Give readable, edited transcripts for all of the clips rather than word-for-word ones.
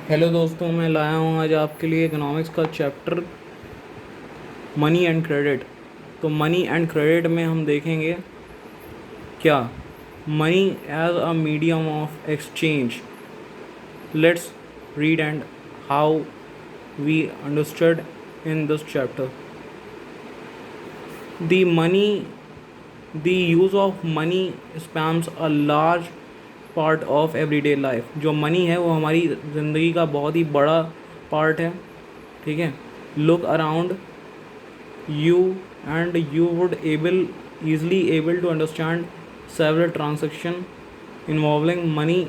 Hello दोस्तों, मैं लाया हूँ आज आपके लिए इकोनॉमिक्स का चैप्टर मनी एंड क्रेडिट। तो मनी एंड क्रेडिट में हम देखेंगे क्या money as a medium of exchange. Let's read and how we understood in this chapter the money the use of money spans a large part of everyday life. जो money है वो हमारी ज़िंदगी का बहुत ही बड़ा पार्ट है। ठीक है, look around you and you would easily able to understand several transaction involving money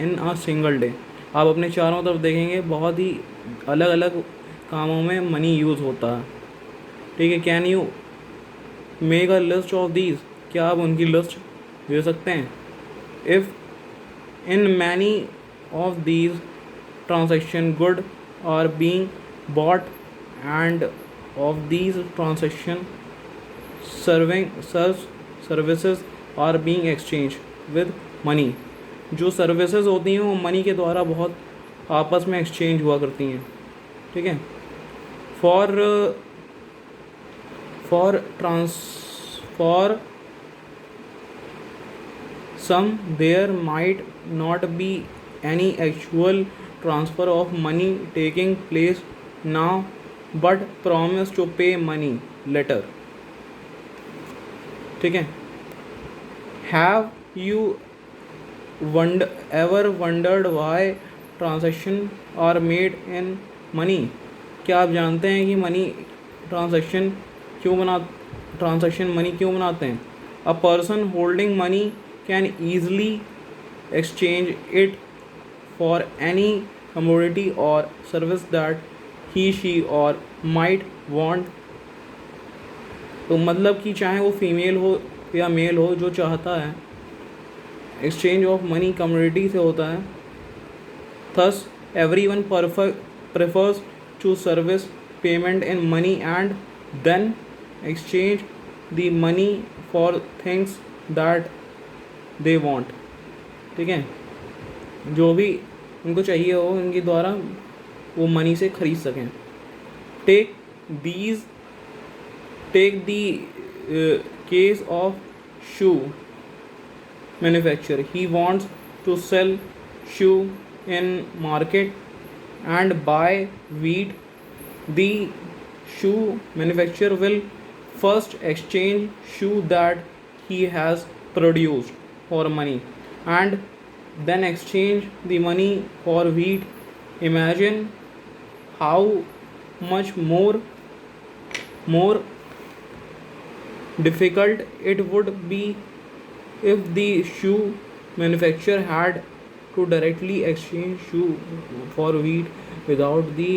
in a single day। आप अपने चारों तरफ देखेंगे बहुत ही अलग अलग कामों में मनी यूज़ होता है। ठीक है, can you make a list of these? क्या आप उनकी लिस्ट दे सकते हैं? If in many of these transaction good are being bought and of these transaction services are being exchanged with money। जो सर्विसेज होती हैं वो मनी के द्वारा बहुत आपस में एक्सचेंज हुआ करती हैं। ठीक है, for for transfer some there might not be any actual transfer of money taking place now but promise to pay money later। ठीक है, have you ever wondered why transaction are made in money? क्या आप जानते हैं कि transaction money क्यों बनाते हैं? A person holding money can easily exchange it for any commodity or service that he she or might want। तो मतलब कि चाहे वो फीमेल हो या मेल हो, जो चाहता है एक्सचेंज ऑफ मनी कमोडिटी से होता है। Thus everyone prefers to service payment in money and then exchange the money for things that they want। ठीक है, जो भी उनको चाहिए हो उनके द्वारा वो मनी से खरीद सकें। Take these take the case of shoe manufacture. He wants to sell shoe in market and buy wheat। The shoe manufacture will first exchange shoe that he has produced for money and then exchange the money for wheat। Imagine how much more difficult it would be if the shoe manufacturer had to directly exchange shoe for wheat without the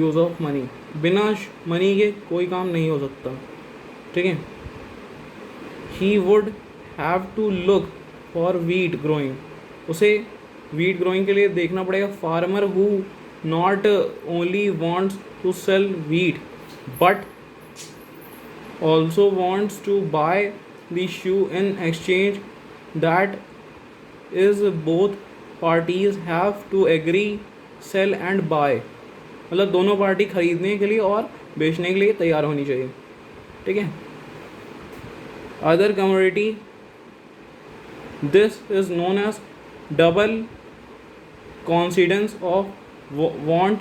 use of money। बिना money के कोई काम नहीं हो सकता। ठीक है, he would have to look for wheat growing। उसे wheat growing के लिए देखना पड़ेगा। farmer who not only wants to sell wheat but also wants to buy the shoe in exchange, that is both parties have to agree sell and buy। मतलब दोनों party खरीदने के लिए और बेचने के लिए तैयार होनी चाहिए। ठीक है, other commodity, this is known as double coincidence of want।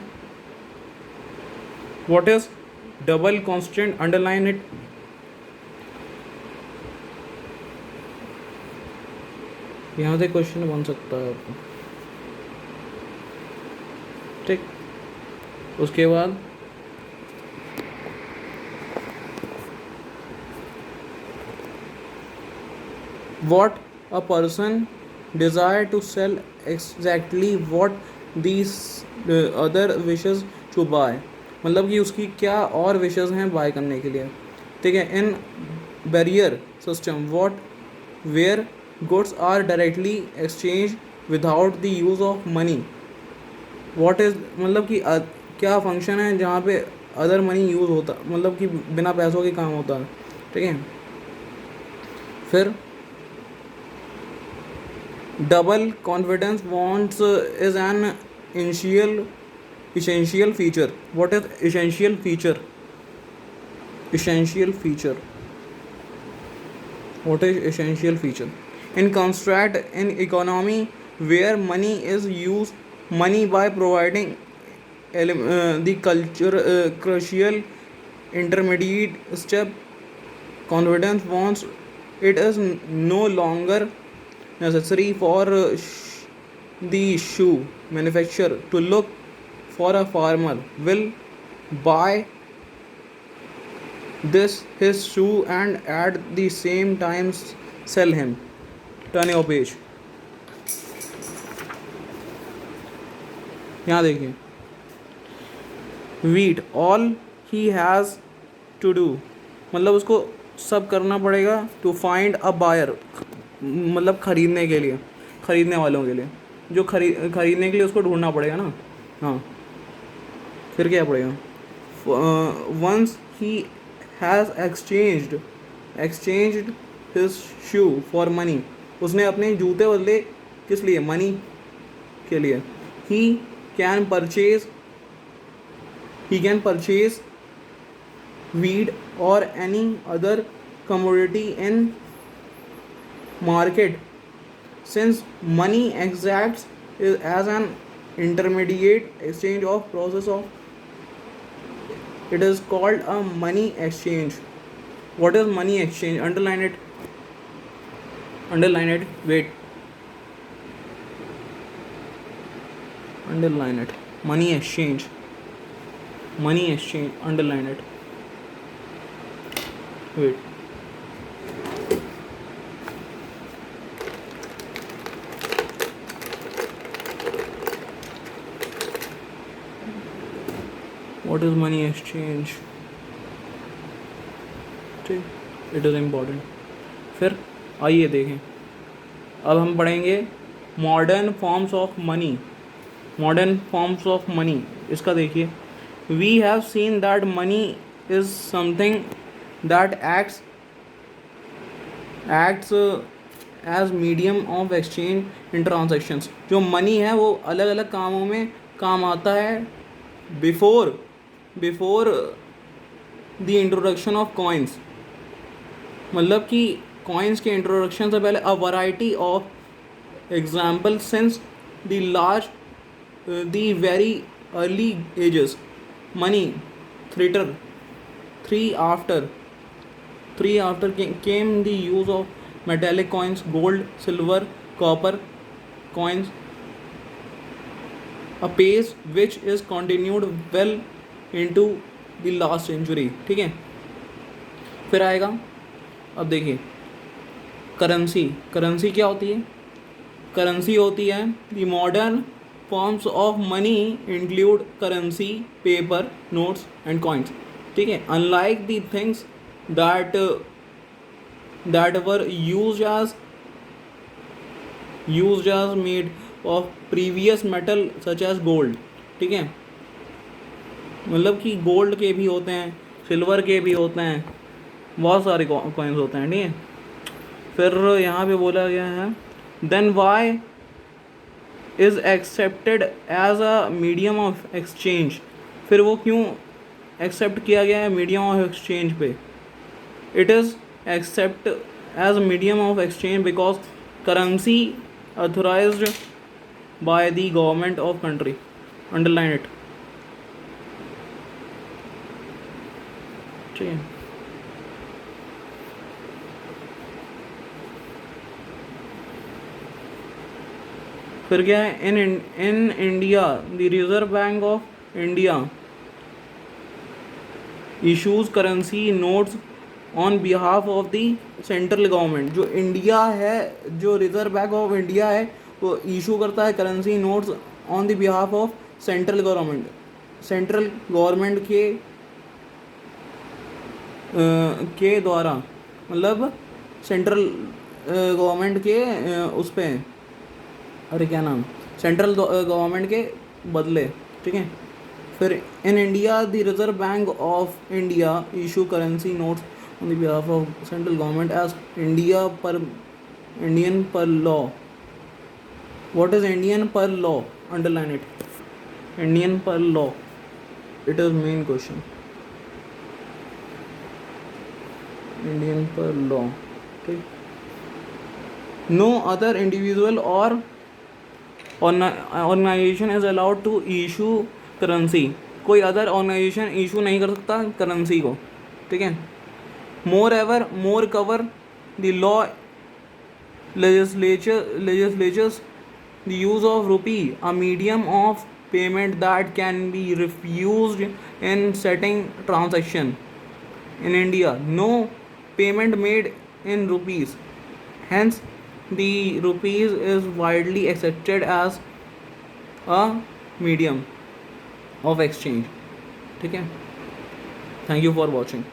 what is double constant? underline it। यहाँ से क्वेश्चन बन सकता है आपको। ठीक, उसके बाद what a person desire to sell exactly what these other wishes to buy। मतलब कि उसकी क्या और विशेज़ हैं बाय करने के लिए। ठीक है, in barrier system what where goods are directly exchanged without the use of money। what is मतलब कि क्या फंक्शन है जहाँ पे अदर मनी यूज़ होता, मतलब कि बिना पैसों के काम होता है। ठीक है, फिर Double confidence wants is an essential feature. What is essential feature? Essential feature. What is essential feature? In construct in economy where money is used, money by providing the culture crucial intermediate step. Confidence wants it is no longer necessary for the shoe manufacturer to look for a farmer will buy this his shoe and at the same time sell him. Turn your page. यहाँ देखिए, wheat all he has to do, मतलब उसको सब करना पड़ेगा to find a buyer, मतलब ख़रीदने के लिए, ख़रीदने वालों के लिए, जो ख़रीदने के लिए उसको ढूंढना पड़ेगा ना. हाँ, फिर क्या पड़ेगा? Once he has exchanged his shoe for money, उसने अपने जूते बदले किस लिए? मनी के लिए. He can purchase wheat or any other commodity in market. Since money acts as an intermediate exchange of process of, it is called a money exchange. What is money exchange? Underline it. Wait, underline it. Money exchange, underline it. Wait, what is money exchange? ठीक, it is important. फिर आइए देखें, अब हम पढ़ेंगे modern forms of money. इसका देखिए, we have seen that money is something that acts as medium of exchange in transactions. जो मनी है वो अलग अलग कामों में काम आता है before the introduction of coins, मतलब कि कॉइन्स के इंट्रोडक्शन से पहले. A variety of example since the large the very early ages. Money three after came the use of metallic coins, gold, silver, copper coins, a pace which is continued well into the last century. ठीक है, फिर आएगा, अब देखिए currency क्या होती है? Currency होती है the modern forms of money include currency, paper, notes and coins. ठीक है, unlike the things that were used as made of previous metal such as gold. ठीक है, मतलब कि गोल्ड के भी होते हैं, सिल्वर के भी होते हैं, बहुत सारे कॉइन्स होते हैं. ठीक है, फिर यहाँ पे बोला गया है then why is accepted as a medium of exchange. फिर वो क्यों एक्सेप्ट किया गया है मीडियम ऑफ एक्सचेंज पे? It is accepted as a medium of exchange because currency authorized by the government of country. Underline it. ठीक है, फिर क्या है? In India the reserve bank of India issues currency notes on behalf of the central government. जो India है, जो reserve bank of India है, वो इशू करता है currency notes on the behalf of central government. Central government के द्वारा, मतलब सेंट्रल गवर्नमेंट के उस पे, अरे क्या नाम, सेंट्रल गवर्नमेंट के बदले. ठीक है, फिर in India the reserve bank of India issue currency notes on the behalf of central government as Indian per law. What is Indian per law? Underline it. Indian per law. It is main question. Indian per law. Okay. No other individual or organization is allowed to issue currency. कोई other organisation issue नहीं कर सकता currency को. ठीक है. More cover the law legislatures the use of rupee, a medium of payment that can be refused in setting transaction. In India, no payment made in rupees. Hence, the rupees is widely accepted as a medium of exchange. ठीक है. Thank you for watching.